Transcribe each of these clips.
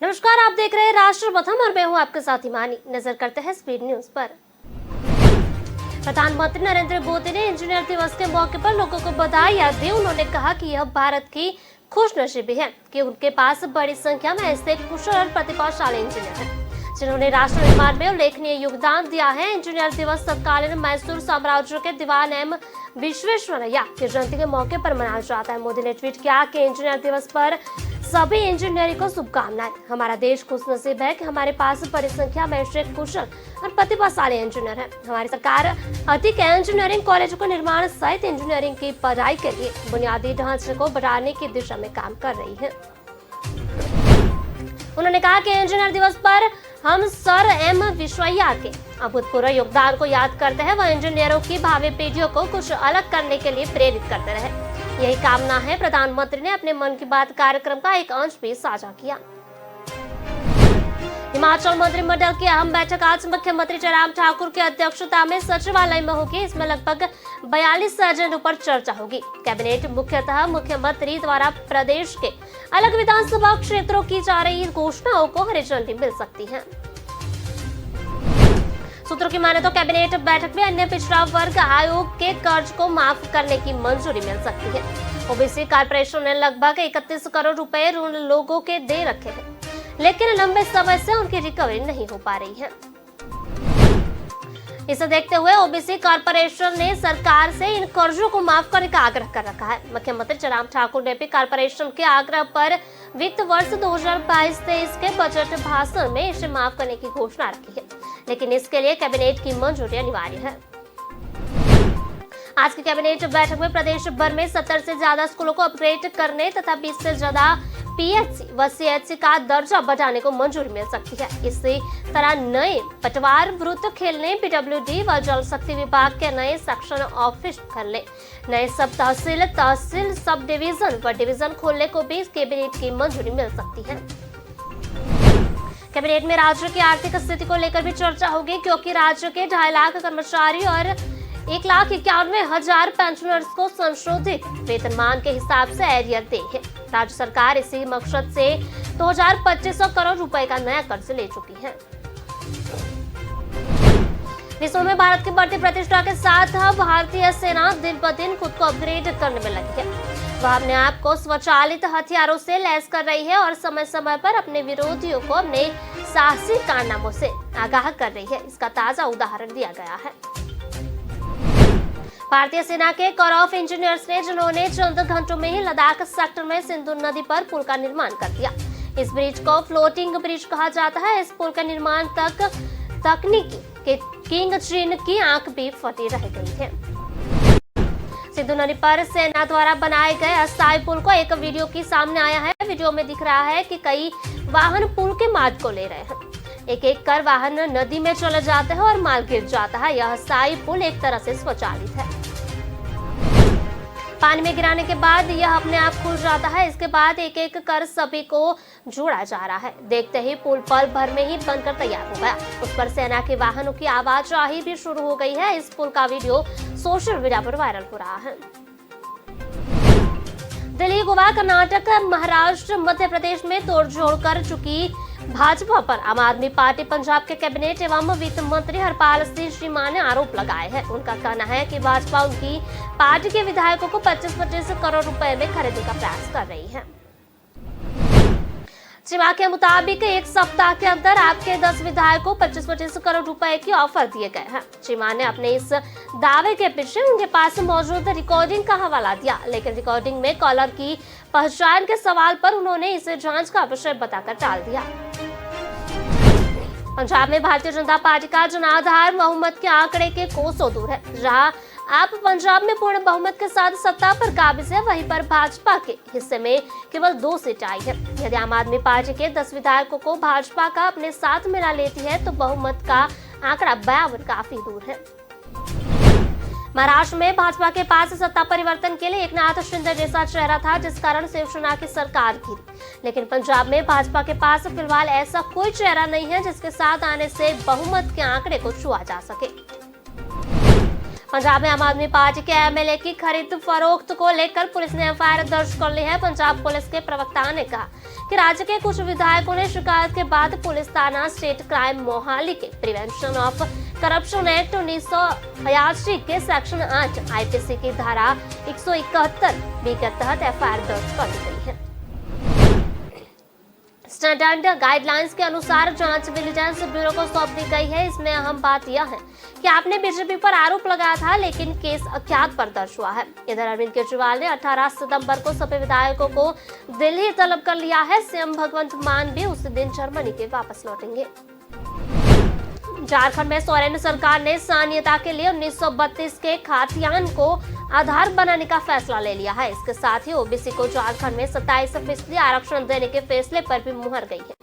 नमस्कार, आप देख रहे हैं राष्ट्र प्रथम और मैं हूं आपके साथ हिमानी। नजर करते हैं स्पीड न्यूज पर। प्रधानमंत्री नरेंद्र मोदी ने इंजीनियर दिवस के मौके पर लोगों को बधाई दी। उन्होंने कहा कि यह भारत की खुशनसीबी है कि उनके पास बड़ी संख्या में ऐसे कुशल और प्रतिभाशाली इंजीनियर हैं जिन्होंने राष्ट्र निर्माण में उल्लेखनीय योगदान दिया है। इंजीनियर दिवस तत्कालीन मैसूर साम्राज्य के दीवान एम विश्वेश्वरैया की जयंती के मौके पर मनाया जाता है। मोदी ने ट्वीट किया कि इंजीनियर दिवस पर सभी इंजीनियरिंग को शुभकामनाएं। हमारा देश खुशनसीब है कि हमारे पास बड़ी संख्या में ऐसे कुशल और प्रतिभाशाली इंजीनियर हैं। हमारी सरकार अधिक इंजीनियरिंग कॉलेजों के निर्माण सहित इंजीनियरिंग की पढ़ाई के लिए बुनियादी ढांचे को बढ़ाने की दिशा में काम कर रही है। उन्होंने कहा कि इंजीनियर दिवस पर हम सर एम विश्वैया के अभूतपूर्व योगदान को याद करते हैं। वह इंजीनियरों की भावी पीढ़ियों को कुछ अलग करने के लिए प्रेरित करते रहे, यही कामना है। प्रधानमंत्री ने अपने मन की बात कार्यक्रम का एक अंश भी साझा किया। हिमाचल मंत्रिमंडल की अहम बैठक आज मुख्यमंत्री जयराम ठाकुर की अध्यक्षता में सचिवालय में होगी। इसमें लगभग 42 एजेंडों पर चर्चा होगी। कैबिनेट मुख्यतः मुख्यमंत्री द्वारा प्रदेश के अलग विधानसभा क्षेत्रों की जा रही घोषणाओं को हरी झंडी मिल सकती है। सूत्रों की माने तो कैबिनेट बैठक में अन्य पिछड़ा वर्ग आयोग के कर्ज को माफ करने की मंजूरी मिल सकती है। ओबीसी कॉर्पोरेशन ने लगभग 31 करोड़ रुपए ऋण लोगों के दे रखे हैं, लेकिन लंबे समय से उनकी रिकवरी नहीं हो पा रही है। इसे देखते हुए ओबीसी कॉर्पोरेशन ने सरकार से इन कर्जों को माफ करने का आग्रह कर रखा है। मुख्यमंत्री जयराम ठाकुर ने भी कॉर्पोरेशन के आग्रह पर वित्त वर्ष 2022-23 के बजट भाषण में इसे माफ करने की घोषणा रखी है, लेकिन इसके लिए कैबिनेट की मंजूरी अनिवार्य है। आज की कैबिनेट बैठक में प्रदेश भर में 70 से ज्यादा स्कूलों को अपग्रेड करने तथा 20 से ज्यादा पीएचसी व सीएचसी का दर्जा बढ़ाने को मंजूरी मिल सकती है। इसी तरह नए पटवार वृत्त खेलने, पीडब्ल्यूडी व जल शक्ति विभाग के नए सेक्शन ऑफिस खोलने, नए सब तहसील सब डिवीजन व डिवीजन खोलने को भी कैबिनेट की मंजूरी मिल सकती है। कैबिनेट में राज्य की आर्थिक स्थिति को लेकर भी चर्चा होगी, क्योंकि राज्य के 2.5 लाख कर्मचारी और 1,91,000 पेंशनर्स को संशोधित वेतनमान के हिसाब से एरियर दे है। राज्य सरकार इसी मकसद से 2,2500 करोड़ रुपए का नया कर्ज ले चुकी है। विश्व में भारत की बढ़ती प्रतिष्ठा के साथ भारतीय सेना दिन ब दिन खुद को अपग्रेड करने में लगी है। वह अपने आप को स्वचालित हथियारों से लैस कर रही है और समय समय पर अपने विरोधियों को अपने साहसी कारनामों से आगाह कर रही है। इसका ताजा उदाहरण दिया गया है। भारतीय सेना के कोर ऑफ इंजीनियर्स ने जिन्होंने चंद घंटों में ही लद्दाख सेक्टर में सिंधु नदी पर पुल का निर्माण कर दिया। इस ब्रिज को फ्लोटिंग ब्रिज कहा जाता है। इस पुल के निर्माण तक तकनीकी के किंग चीन की आंख भी फटी रह गई है। सिंधु नदी पर सेना द्वारा बनाए गए अस्थायी पुल को एक वीडियो की सामने आया है। वीडियो में दिख रहा है कि कई वाहन पुल के मार्ग को ले रहे हैं। एक एक कर वाहन नदी में चले जाते हैं और माल गिर जाता है। यह अस्थायी पुल एक तरह से स्वचालित है। पानी में गिराने के बाद यह अपने आप खुल जाता है। इसके बाद एक एक कर सभी को जोड़ा जा रहा है। देखते ही पुल पल भर में ही बनकर तैयार हो गया। उस पर सेना के वाहनों की आवाजाही भी शुरू हो गई है। इस पुल का वीडियो सोशल मीडिया पर वायरल हो रहा है। दिल्ली, गोवा, कर्नाटक, महाराष्ट्र, मध्य प्रदेश में तोड़जोड़ कर चुकी भाजपा पर आम आदमी पार्टी पंजाब के कैबिनेट एवं वित्त मंत्री हरपाल सिंह चीमा ने आरोप लगाए हैं। उनका कहना है कि भाजपा उनकी पार्टी के विधायकों को 25-25 करोड़ रुपए में खरीदने का प्रयास कर रही है। चीमा के मुताबिक एक सप्ताह के अंदर आपके 10 विधायकों को 25-25 करोड़ रुपए की ऑफर दिए गए हैं। चीमा ने अपने इस दावे के पीछे उनके पास मौजूद रिकॉर्डिंग का हवाला दिया, लेकिन रिकॉर्डिंग में कॉलर की पहचान के सवाल पर उन्होंने इसे जांच का विषय बताकर टाल दिया। पंजाब में भारतीय जनता पार्टी का जनाधार बहुमत के आंकड़े के कोसों दूर है। जहां आप पंजाब में पूर्ण बहुमत के साथ सत्ता पर काबिज है, वहीं पर भाजपा के हिस्से में केवल 2 सीट आई है। यदि आम आदमी पार्टी के 10 विधायकों को भाजपा का अपने साथ मिला लेती है तो बहुमत का आंकड़ा 52 काफी दूर है। महाराष्ट्र में भाजपा के पास सत्ता परिवर्तन के लिए एकनाथ शिंदे जैसा चेहरा था, जिस कारण शिवसेना की सरकार गिरी। लेकिन पंजाब में भाजपा के पास फिलहाल ऐसा कोई चेहरा नहीं है जिसके साथ आने से बहुमत के आंकड़े को छुआ जा सके। पंजाब में आम आदमी पार्टी के एमएलए की खरीद फरोख्त को लेकर पुलिस ने एफआईआर दर्ज कर ली है। पंजाब पुलिस के प्रवक्ता ने कहा कि राज्य के कुछ विधायकों ने शिकायत के बाद पुलिस थाना स्टेट क्राइम मोहाली के प्रिवेंशन ऑफ करप्शन एक्ट 1981 के सेक्शन 8 आईपीसी की धारा 171 बी के तहत एफआईआर दर्ज कर दी गई है। स्टैंडर्ड गाइडलाइंस के अनुसार जांच विजिलेंस ब्यूरो को सौंप दी गई है। इसमें अहम बात यह है कि आपने बीजेपी पर आरोप लगाया था, लेकिन केस अज्ञात पर दर्ज हुआ है। इधर अरविंद केजरीवाल ने 18 सितंबर को सभी विधायकों को दिल्ली तलब कर लिया है। सीएम भगवंत मान भी उसी दिन जर्मनी के वापस लौटेंगे। झारखंड में सोरेन सरकार ने स्थानीयता के लिए 1932 के खातियान को आधार बनाने का फैसला ले लिया है। इसके साथ ही ओबीसी को झारखंड में 27% आरक्षण देने के फैसले पर भी मुहर गई है।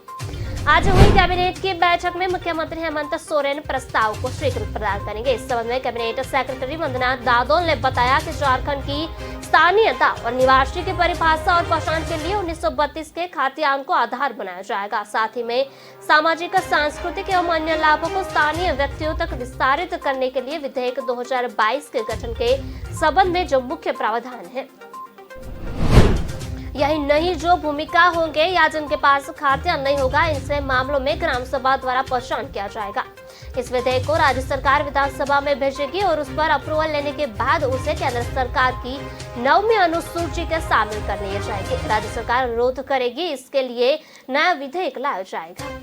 आज हुई कैबिनेट की बैठक में मुख्यमंत्री हेमंत सोरेन प्रस्ताव को स्वीकृति प्रदान करेंगे। इस संबंध में कैबिनेट सेक्रेटरी वंदना दादोल ने बताया कि झारखंड की स्थानीयता और निवासी की परिभाषा और पहचान के लिए 1932 के खातियान को आधार बनाया जाएगा। साथ ही में सामाजिक, सांस्कृतिक एवं अन्य लाभों को स्थानीय व्यक्तियों तक विस्तारित करने के लिए विधेयक 2022 के गठन के संबंध में जो मुख्य प्रावधान है, यही नहीं जो भूमिका होंगे या जिनके पास खातियान नहीं होगा, इनसे मामलों में ग्राम सभा द्वारा पहचान किया जाएगा। इस विधेयक को राज्य सरकार विधानसभा में भेजेगी और उस पर अप्रूवल लेने के बाद उसे केंद्र सरकार की 9वीं अनुसूची के शामिल कर लिया जाएगी। राज्य सरकार अनुरोध करेगी, इसके लिए नया विधेयक लाया जाएगा।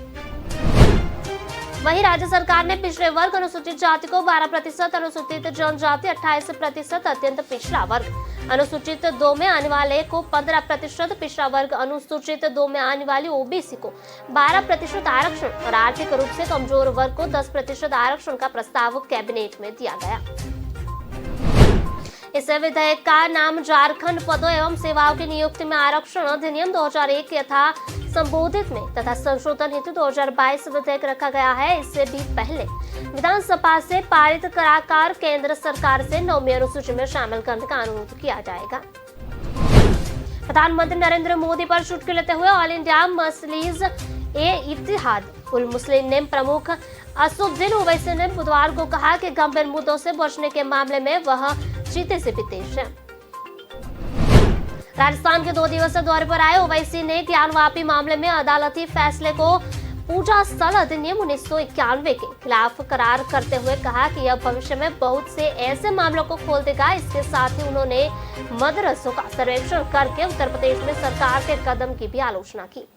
वहीं राज्य सरकार ने पिछड़े वर्ग अनुसूचित जाति को 12%, अनुसूचित जनजाति 28%, अत्यंत पिछड़ा वर्ग अनुसूचित 2 में आने वाले को 15%, पिछड़ा वर्ग अनुसूचित 2 में आने वाली ओबीसी को 12% आरक्षण और आर्थिक रूप से कमजोर वर्ग को 10% आरक्षण का प्रस्ताव कैबिनेट में दिया गया। इस विधेयक का नाम झारखंड पदों एवं सेवाओं की नियुक्ति में आरक्षण अधिनियम 2001 यथा संबोधित में तथा संशोधन हेतु 2022 विधेयक रखा गया है। इससे भी पहले विधानसभा से पारित कराकर केंद्र सरकार से 9वीं अनुसूची में शामिल करने का अनुरोध किया जाएगा। प्रधानमंत्री नरेंद्र मोदी पर चुटकी लेते हुए ऑल इंडिया मजलिस ए इत्तेहाद उल मुस्लिमीन प्रमुख असदुद्दीन ओवैसी ने बुधवार को कहा कि गंभीर मुद्दों से बचने के मामले में वह चीते से भी तेज है। राजस्थान के 2 दिवसीय दौरे पर आए ओवैसी ने ज्ञानवापी मामले में अदालती फैसले को पूजा स्थल अधिनियम 1991 के खिलाफ करार करते हुए कहा कि यह भविष्य में बहुत से ऐसे मामलों को खोल देगा। इसके साथ ही उन्होंने मदरसों का सर्वेक्षण करके उत्तर प्रदेश में सरकार के कदम की भी आलोचना की।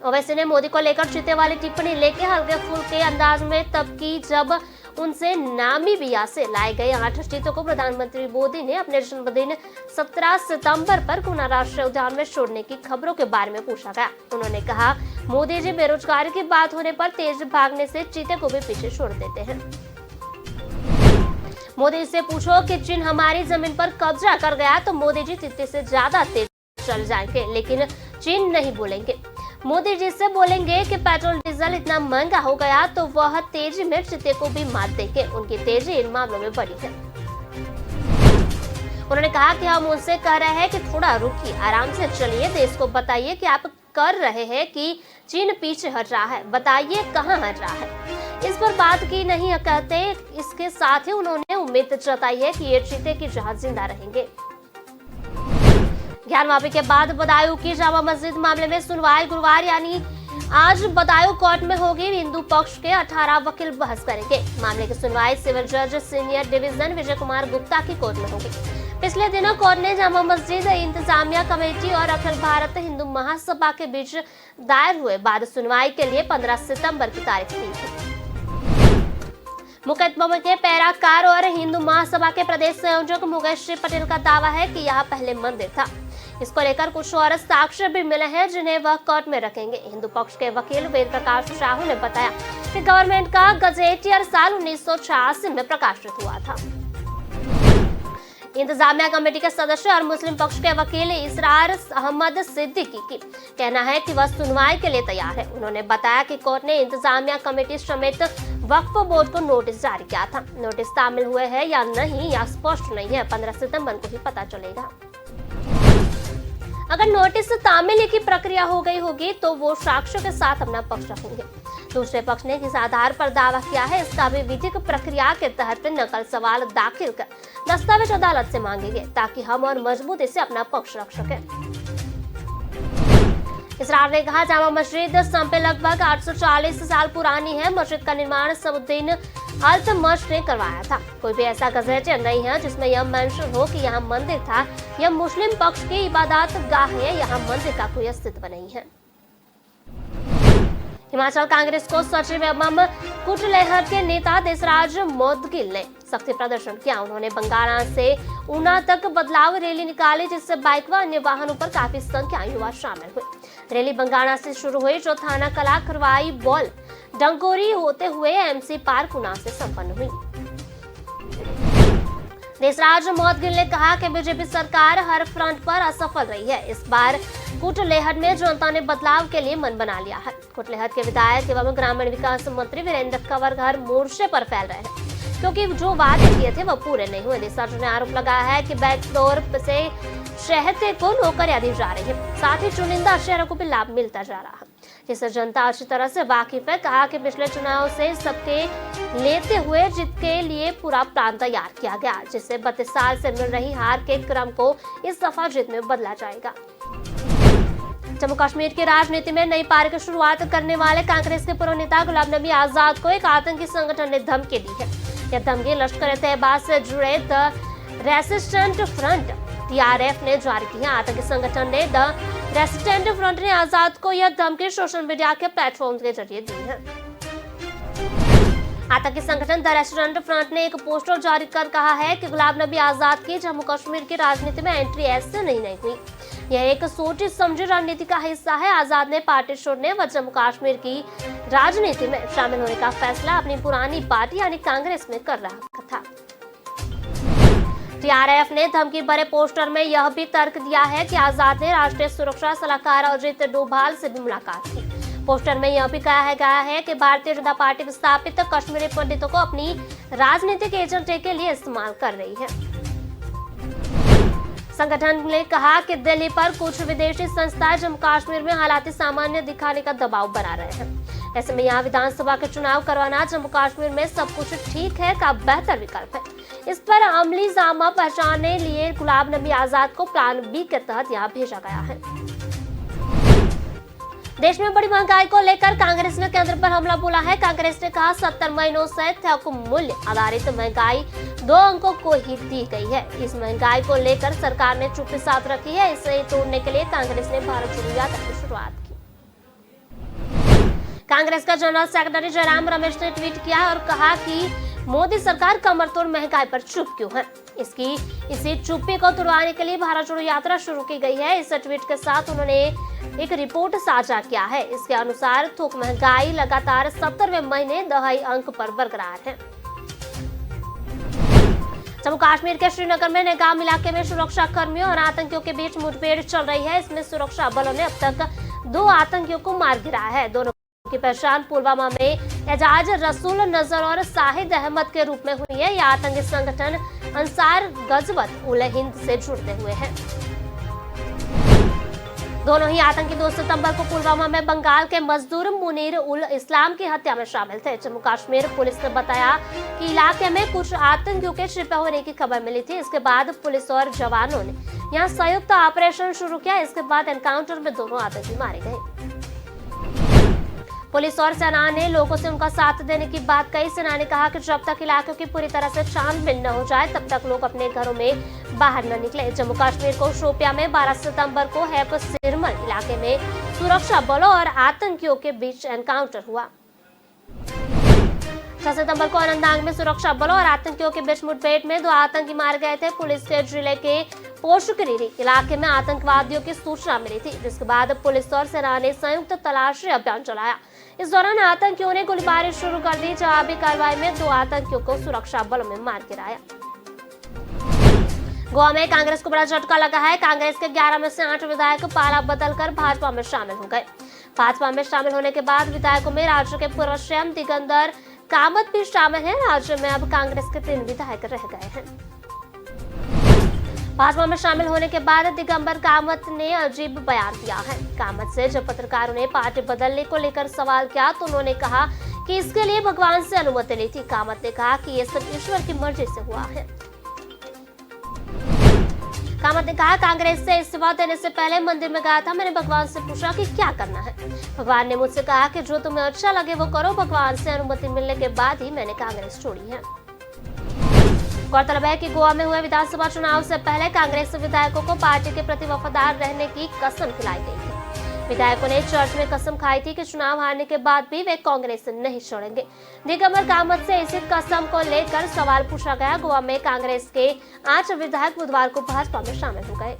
ओवैसी ने मोदी को लेकर चीते वाली टिप्पणी लेके हल्के फुल्के अंदाज में तब की जब उनसे नामीबिया से लाए गए 8 चीतों को प्रधानमंत्री मोदी ने अपने जन्मदिन 17 सितंबर पर गुना राष्ट्रीय उद्यान में छोड़ने की खबरों के बारे में पूछा गया। उन्होंने कहा, मोदी जी बेरोजगारी की बात होने पर तेज भागने से चीते को भी पीछे छोड़ देते हैं। मोदी से पूछो कि चीन हमारी जमीन पर कब्जा कर गया तो मोदी जी चीते से ज्यादा तेज चल जाएंगे, लेकिन चीन नहीं बोलेंगे। मोदी जी से बोलेंगे कि पेट्रोल डीजल इतना महंगा हो गया तो वह तेजी में चीते को भी मात देंगे। उनकी तेजी इन मामलों में बड़ी है। उन्होंने कहा कि हम उनसे कह रहे हैं कि थोड़ा रुकिए, आराम से चलिए, देश को बताइए कि आप कर रहे हैं कि चीन पीछे हट रहा है, बताइए कहां हट रहा है। इस पर बात की नहीं कहते। इसके साथ ही उन्होंने उम्मीद जताई है कि ये चीते की जहाज जिंदा रहेंगे। ज्ञानवापी के बाद बदायूं की जामा मस्जिद मामले में सुनवाई गुरुवार यानी आज बदायूं कोर्ट में होगी। हिंदू पक्ष के 18 वकील बहस करेंगे। मामले की सुनवाई सिविल जज सीनियर डिवीजन विजय कुमार गुप्ता की कोर्ट में होगी। पिछले दिनों कोर्ट ने जामा मस्जिद इंतजामिया कमेटी और अखिल भारत हिंदू महासभा के बीच दायर हुए बाद सुनवाई के लिए 15 सितंबर की तारीख दी थी। मुकदमे के पैराकार और हिंदू महासभा के प्रदेश संयोजक मुकेश पटेल का दावा है कि यह पहले मंदिर था। इसको लेकर कुछ और साक्ष्य भी मिले हैं जिन्हें वह कोर्ट में रखेंगे। हिंदू पक्ष के वकील वेद प्रकाश साहू ने बताया कि गवर्नमेंट का गजेटियर साल 1986 में प्रकाशित हुआ था। इंतजामिया कमेटी के सदस्य और मुस्लिम पक्ष के वकील इसरार अहमद सिद्दीकी की कहना है कि वह सुनवाई के लिए तैयार है। उन्होंने बताया कि कोर्ट ने इंतजामिया कमेटी समेत वक्फ बोर्ड को नोटिस जारी किया था। नोटिस शामिल हुए हैं या नहीं यह स्पष्ट नहीं है। 15 सितंबर को ही पता चलेगा। अगर नोटिस तामील की प्रक्रिया हो गई होगी तो वो साक्ष्यों के साथ अपना पक्ष रखेंगे। दूसरे पक्ष ने किस आधार पर दावा किया है, इसका भी विधिक प्रक्रिया के तहत नकल सवाल दाखिल कर दस्तावेज अदालत से मांगेंगे, ताकि हम और मजबूती से अपना पक्ष रख सकें। इसरार ने कहा, जामा मस्जिद संपे लगभग 840 साल पुरानी है। मस्जिद का निर्माण समुद्दीन अल्तमश ने करवाया था। कोई भी ऐसा गजेटियर नहीं है जिसमें यह मेंशन हो कि यहाँ मंदिर था। यह मुस्लिम पक्ष की इबादत गाह है, यहाँ मंदिर का कोई अस्तित्व नहीं है। हिमाचल कांग्रेस को सचिव एवं कुटलैहड़ के नेता देसराज मोदगिल ने सख्ती प्रदर्शन किया। उन्होंने बंगाणा से ऊना तक बदलाव रैली निकाली, जिससे बाइक व अन्य वाहनों पर काफी संख्या युवा शामिल हुए। रैली बंगाणा से शुरू हुई, जो थाना कला खरवाई बॉल डंगोरी होते हुए एमसी पार्क ऊना से संपन्न हुई। देसराज मोदगिल ने कहा कि बीजेपी सरकार हर फ्रंट पर असफल रही है। इस बार कुटलैहड़ में जनता ने बदलाव के लिए मन बना लिया है। कुटलैहड़ के विधायक एवं ग्रामीण विकास मंत्री वीरेंद्र कंवर हर मोर्चे पर फैल रहे हैं, क्योंकि जो वादे किए थे वह पूरे नहीं हुए। देसराज ने आरोप लगाया है कि बैकडोर से शहर को नौकरियां दी जा रही है, साथ ही चुनिंदा शहरों को भी लाभ मिलता जा रहा है, जिससे जनता अच्छी तरह से वाकिफ है। कहा कि पिछले चुनाव से सबके लेते हुए जीत के लिए पूरा प्लान तैयार किया गया, जिससे 32 साल से मिल रही हार के क्रम को इस दफा जीत में बदला जाएगा। जम्मू कश्मीर की राजनीति में नई पारी की शुरुआत करने वाले कांग्रेस के पूर्व नेता गुलाम नबी आजाद को एक आतंकी संगठन ने धमकी दी है। यह धमकी लश्कर-ए-तैयबा से जुड़े द रेसिस्टेंट फ्रंट TRF ने जारी की है। आतंकी संगठन ने द रेसिस्टेंट फ्रंट ने आजाद को यह धमकी सोशल मीडिया के प्लेटफॉर्म के जरिए दी है। आतंकी संगठन द रेसिस्टेंट फ्रंट ने एक पोस्टर जारी कर कहा है कि गुलाम नबी आजाद की जम्मू कश्मीर की राजनीति में एंट्री ऐसे नहीं हुई। यह एक सोची समझी रणनीति का हिस्सा है। आजाद ने पार्टी छोड़ने व जम्मू कश्मीर की राजनीति में शामिल होने का फैसला अपनी पुरानी पार्टी यानी कांग्रेस में कर रहा था। TRF ने धमकी भरे पोस्टर में यह भी तर्क दिया है कि आजाद ने राष्ट्रीय सुरक्षा सलाहकार अजित डोभाल से भी मुलाकात की। पोस्टर में यह भी कहा गया है कि भारतीय जनता पार्टी विस्थापित कश्मीरी पंडितों को अपनी राजनीतिक एजेंडे के लिए इस्तेमाल कर रही है। संगठन ने कहा कि दिल्ली पर कुछ विदेशी संस्थाएं जम्मू कश्मीर में हालात सामान्य दिखाने का दबाव बना रहे हैं। ऐसे में यहाँ विधानसभा के चुनाव करवाना जम्मू कश्मीर में सब कुछ ठीक है का बेहतर विकल्प है। इस पर अमली जामा पहचानने लिए गुलाम नबी आजाद को प्लान बी के तहत यहाँ भेजा गया है। देश में बड़ी महंगाई को लेकर कांग्रेस ने केंद्र पर हमला बोला है। कांग्रेस ने कहा 70 महीनों से थोक मूल्य आधारित महंगाई 2 अंकों को ही दी गई है। इस महंगाई को लेकर सरकार ने चुप्पी साध रखी है। इसे तोड़ने के लिए कांग्रेस ने भारत जोड़ो यात्रा की शुरुआत की। कांग्रेस का जनरल सेक्रेटरी जयराम रमेश ने ट्वीट किया और कहा कि मोदी सरकार कमर तोड़ महंगाई पर चुप क्यों है। इसी चुप्पी को तुड़वाने के लिए भारत जोड़ो यात्रा शुरू की गई है। इस ट्वीट के साथ उन्होंने एक रिपोर्ट साझा किया है। इसके अनुसार थोक महंगाई लगातार 70वें महीने दहाई अंक पर बरकरार है। जम्मू कश्मीर के श्रीनगर में नेगाम इलाके में सुरक्षा कर्मियों और आतंकियों के बीच मुठभेड़ चल रही है। इसमें सुरक्षा बलों ने अब तक 2 आतंकियों को मार गिराया है। दोनों की पहचान पुलवामा में एजाज रसूल नजर और शाहिद अहमद के रूप में हुई है। यह आतंकी संगठन अंसार गजवत उल हिंद से जुड़ते हुए हैं। दोनों ही आतंकी 2 सितंबर को पुलवामा में बंगाल के मजदूर मुनीर उल इस्लाम की हत्या में शामिल थे। जम्मू कश्मीर पुलिस ने बताया कि इलाके में कुछ आतंकियों के छिपे होने की खबर मिली थी। इसके बाद पुलिस और जवानों ने यहां संयुक्त ऑपरेशन शुरू किया। इसके बाद एनकाउंटर में दोनों आतंकी मारे गए। पुलिस और सेना ने लोगों से उनका साथ देने की बात कही। सेना ने कहा कि जब तक इलाकों की पूरी तरह से छानबीन न हो जाए तब तक लोग अपने घरों में बाहर न निकले। जम्मू कश्मीर को शोपियां में 12 सितंबर को हैप सिरमल इलाके में सुरक्षा बलों और आतंकियों के बीच एनकाउंटर हुआ। 6 सितंबर को अनंतनाग में सुरक्षा बलों और आतंकियों के बीच मुठभेड़ में 2 आतंकी मारे गए थे। पुलिस के जिले के पोशकरीरी इलाके में आतंकवादियों की सूचना मिली थी, जिसके बाद पुलिस और सेना ने संयुक्त तलाशी अभियान चलाया। इस दौरान आतंकियों ने गोलीबारी शुरू कर दी। जवाबी कार्रवाई में 2 आतंकियों को सुरक्षा बलों में मार गिराया। गोवा में कांग्रेस को बड़ा झटका लगा है। कांग्रेस के 11 में से 8 विधायक पाला बदलकर भाजपा में शामिल हो गए। भाजपा में शामिल होने के बाद विधायकों में राज्य के पूर्व सीएम दिगंबर कामत भी शामिल हैं। राज्य में अब कांग्रेस के 3 विधायक रह गए हैं। भाजपा में शामिल होने के बाद दिगंबर कामत ने अजीब बयान दिया है। कामत से जब पत्रकारों ने पार्टी बदलने को लेकर सवाल किया तो उन्होंने कहा कि इसके लिए भगवान से अनुमति ली थी। कामत ने कहा कि ये सब ईश्वर की मर्जी से हुआ है। कामत ने कहा, कांग्रेस से इस्तीफा देने से पहले मंदिर में गया था। मैंने भगवान से पूछा कि क्या करना है। भगवान ने मुझसे कहा कि जो तुम्हें अच्छा लगे वो करो। भगवान से अनुमति मिलने के बाद ही मैंने कांग्रेस छोड़ी है। गौरतलब है कि गोवा में हुए विधानसभा चुनाव से पहले कांग्रेस विधायकों को पार्टी के प्रति वफादार रहने की कसम खिलाई गई थी। विधायकों ने चर्च में कसम खाई थी कि चुनाव हारने के बाद भी वे कांग्रेस नहीं छोड़ेंगे। दिगंबर कामत से इसी कसम को लेकर सवाल पूछा गया। गोवा में कांग्रेस के 8 विधायक बुधवार को भाजपा में शामिल हो गए।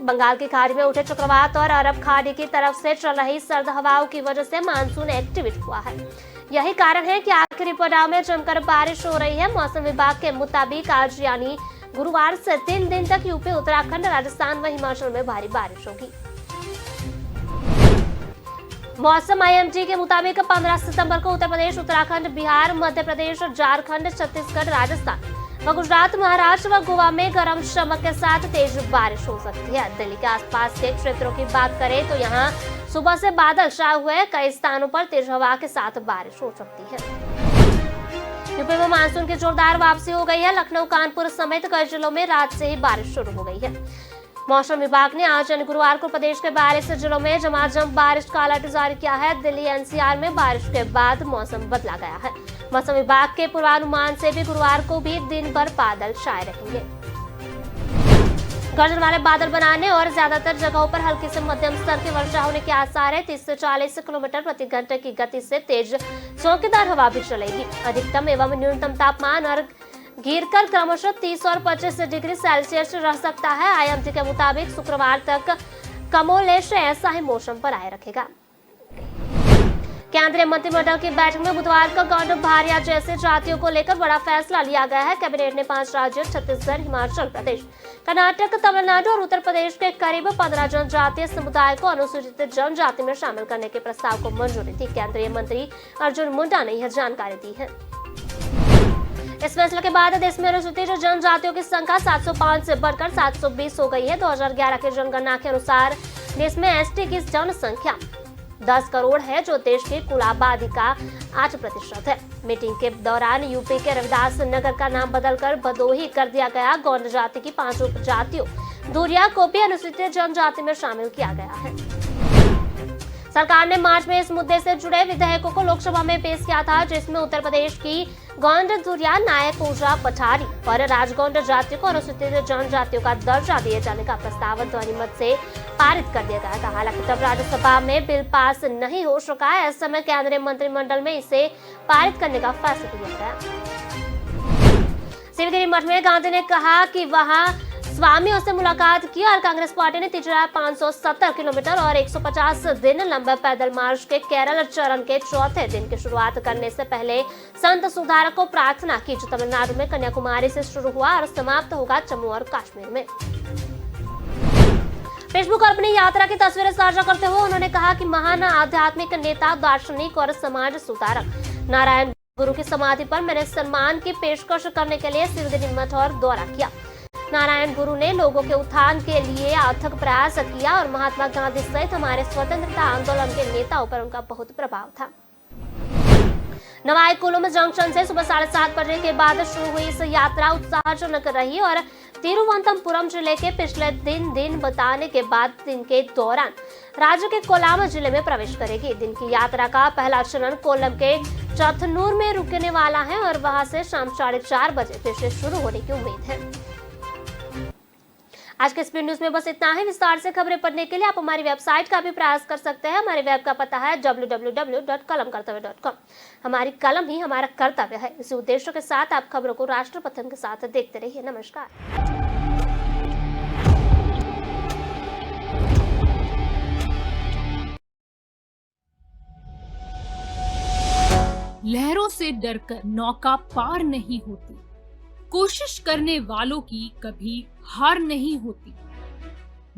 बंगाल की खाड़ी में उठे चक्रवात और अरब खाड़ी की तरफ से चल रही सर्द हवाओं की वजह से मानसून एक्टिवेट हुआ है। यही कारण है कि आखिरी पड़ाव में जमकर बारिश हो रही है। मौसम विभाग के मुताबिक आज यानी गुरुवार से 3 दिन तक यूपी, उत्तराखंड, राजस्थान व हिमाचल में भारी बारिश होगी। मौसम आईएमडी के मुताबिक 15 सितंबर को उत्तर प्रदेश, उत्तराखंड, बिहार, मध्य प्रदेश, झारखंड, छत्तीसगढ़, राजस्थान व गुजरात, महाराष्ट्र व गोवा में गरम चमक के साथ तेज बारिश हो सकती है। दिल्ली के आसपास के क्षेत्रों की बात करें तो यहाँ सुबह से बादल छाए हुए हैं। कई स्थानों पर तेज हवा के साथ बारिश हो सकती है। यूपी में मानसून की जोरदार वापसी हो गई है। लखनऊ, कानपुर समेत कई जिलों में रात से ही बारिश शुरू हो गई है। मौसम विभाग ने आज यानी गुरुवार को प्रदेश के 42 जिलों में झमाझम बारिश का अलर्ट जारी किया है। दिल्ली, एनसीआर में बारिश के बाद मौसम बदला गया है। मौसम विभाग के पूर्वानुमान से भी गुरुवार को भी दिन भर बादल छाए रहेंगे। गर्जन वाले बादल बनाने और ज्यादातर जगहों पर हल्की से मध्यम स्तर की वर्षा होने के आसार है। 30 से 40 किलोमीटर प्रति घंटे की गति से तेज झोंकेदार हवा भी चलेगी। अधिकतम एवं न्यूनतम तापमान और गिरकर क्रमशः 30 और 25 डिग्री सेल्सियस रह सकता है। आईएमडी के मुताबिक शुक्रवार तक कमोबेश ऐसा ही मौसम बनाए रखेगा। केंद्रीय मंत्रिमंडल की बैठक में बुधवार को गौंड, भारिया जैसे जातियों को लेकर बड़ा फैसला लिया गया है। कैबिनेट ने 5 राज्यों छत्तीसगढ़, हिमाचल प्रदेश, कर्नाटक, तमिलनाडु और उत्तर प्रदेश के करीब 15 जनजातीय समुदाय को अनुसूचित जनजाति में शामिल करने के प्रस्ताव को मंजूरी दी। केंद्रीय मंत्री अर्जुन मुंडा ने यह जानकारी दी है। इस फैसले के बाद देश में अनुसूचित जनजातियों की संख्या 705 से बढ़कर 720 हो गई है। 2011 की जनगणना के अनुसार देश में एसटी की जनसंख्या 10 करोड़ है, जो देश की कुल आबादी का 8% है। मीटिंग के दौरान यूपी के रविदास नगर का नाम बदलकर भदोही कर दिया गया। गौंड जाति की 5 उपजातियों दूरिया को भी अनुसूचित जनजाति में शामिल किया गया है। सरकार ने मार्च में इस मुद्दे से जुड़े विधेयकों को लोकसभा में पेश किया था, जिसमें उत्तर प्रदेश की गौंड, दूरिया, नायक, ओझा, पठारी और राजगौंड जातियों को अनुसूचित जनजातियों का दर्जा दिए जाने का प्रस्ताव ध्वनिमत से पारित कर दिया गया था। हालांकि तब राज्यसभा में बिल पास नहीं हो सका है। इस समय केंद्रीय मंत्रिमंडल में इसे पारित करने का फैसला लिया गया। शिवगिरी मठ में गांधी ने कहा कि वहां स्वामियों से मुलाकात की और कांग्रेस पार्टी ने 3,570 किलोमीटर और 150 दिन लंबे पैदल मार्च के केरल चरण के चौथे दिन की शुरुआत करने से पहले संत सुधारक को प्रार्थना की, जो तमिलनाडु में कन्याकुमारी से शुरू हुआ और समाप्त होगा जम्मू और कश्मीर में। फेसबुक पर अपनी यात्रा की तस्वीरें साझा करते हुए उन्होंने कहा कि महान आध्यात्मिक नेता, दार्शनिक और समाज सुधारक नारायण गुरु की समाधि पर मैंने सम्मान की पेशकश करने के लिए शिवगिरी मठ और दौरा किया। नारायण गुरु ने लोगों के उत्थान के लिए अथक प्रयास किया और महात्मा गांधी सहित हमारे स्वतंत्रता आंदोलन के नेताओं पर उनका बहुत प्रभाव था। नवाई कुलुम जंक्शन से सुबह 7:30 बजे के बाद शुरू हुई इस यात्रा उत्साहजनक रही और तिरुवनंतपुरम जिले के पिछले दिन बताने के बाद दिन के दौरान राज्य के कोलाम जिले में प्रवेश करेगी। दिन की यात्रा का पहला चरण कोल्लम के चथनूर में रुकने वाला है और वहां से शाम 4:30 बजे फिर से शुरू होने की उम्मीद है। आज के स्पीड न्यूज में बस इतना ही। विस्तार से खबरें पढ़ने के लिए आप हमारी वेबसाइट का भी प्रयास कर सकते हैं। हमारे वेब का पता है www.kalamkartavya.com। हमारी कलम ही हमारा कर्तव्य है। इसी उद्देश्य के साथ आप खबरों को राष्ट्र प्रथम के साथ देखते रहिए। नमस्कार। लहरों से डरकर नौका पार नहीं होती, कोशिश करने वालों की कभी हार नहीं होती।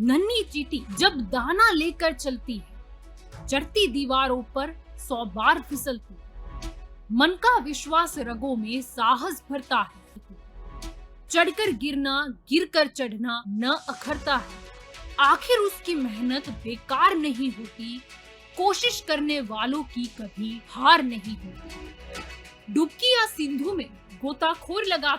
नन्ही चींटी जब दाना लेकर चलती है, चढ़ती दीवारों पर 100 बार फिसलती है। मन का विश्वास रगों में साहस भरता है। चढ़कर गिरना, गिरकर चढ़ना न अखरता है। आखिर उसकी मेहनत बेकार नहीं होती, कोशिश करने वालों की कभी हार नहीं होती। डुबकी या सिंधु में गोताखोर लगातार